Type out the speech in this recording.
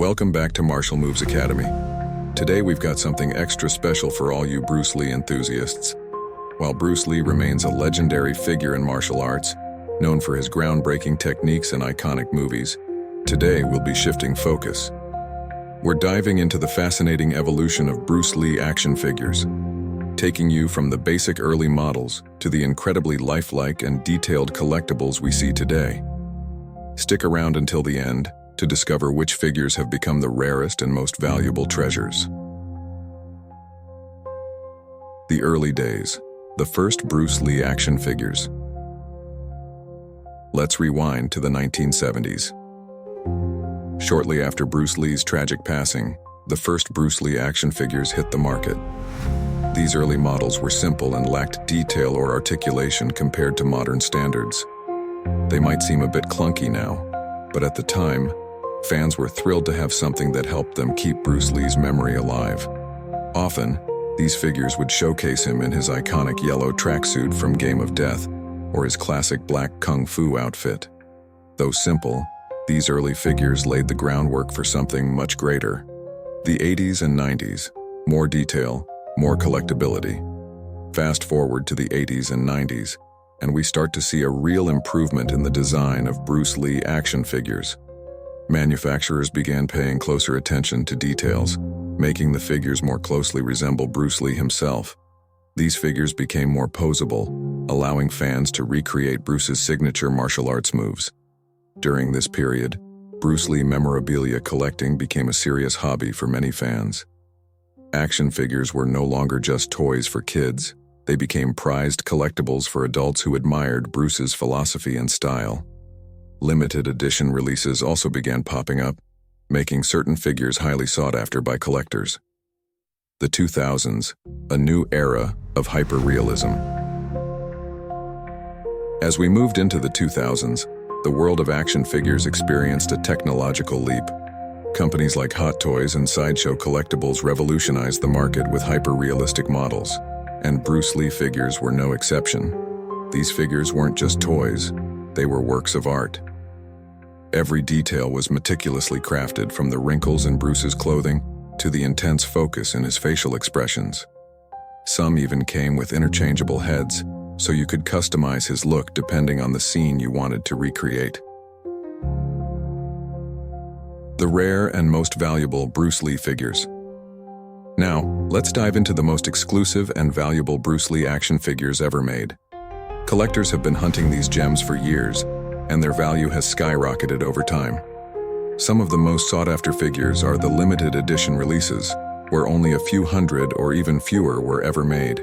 Welcome back to Martial Moves Academy. Today we've got something extra special for all you Bruce Lee enthusiasts. While Bruce Lee remains a legendary figure in martial arts, known for his groundbreaking techniques and iconic movies, today we'll be shifting focus. We're diving into the fascinating evolution of Bruce Lee action figures, taking you from the basic early models to the incredibly lifelike and detailed collectibles we see today. Stick around until the end to discover which figures have become the rarest and most valuable treasures. The early days, the first Bruce Lee action figures. Let's rewind to the 1970s. Shortly after Bruce Lee's tragic passing, the first Bruce Lee action figures hit the market. These early models were simple and lacked detail or articulation compared to modern standards. They might seem a bit clunky now, but at the time, fans were thrilled to have something that helped them keep Bruce Lee's memory alive. Often, these figures would showcase him in his iconic yellow tracksuit from Game of Death or his classic black kung fu outfit. Though simple, these early figures laid the groundwork for something much greater. The 80s and 90s, more detail, more collectability. Fast forward to the 80s and 90s, and we start to see a real improvement in the design of Bruce Lee action figures. Manufacturers began paying closer attention to details, making the figures more closely resemble Bruce Lee himself. These figures became more posable, allowing fans to recreate Bruce's signature martial arts moves. During this period, Bruce Lee memorabilia collecting became a serious hobby for many fans. Action figures were no longer just toys for kids. They became prized collectibles for adults who admired Bruce's philosophy and style. Limited edition releases also began popping up, making certain figures highly sought after by collectors. The 2000s, a new era of hyper-realism. As we moved into the 2000s, the world of action figures experienced a technological leap. Companies like Hot Toys and Sideshow Collectibles revolutionized the market with hyper-realistic models, and Bruce Lee figures were no exception. These figures weren't just toys, they were works of art. Every detail was meticulously crafted, from the wrinkles in Bruce's clothing to the intense focus in his facial expressions. Some even came with interchangeable heads, so you could customize his look depending on the scene you wanted to recreate. The rare and most valuable Bruce Lee figures. Now, let's dive into the most exclusive and valuable Bruce Lee action figures ever made. Collectors have been hunting these gems for years, and their value has skyrocketed over time. Some of the most sought-after figures are the limited edition releases, where only a few hundred or even fewer were ever made.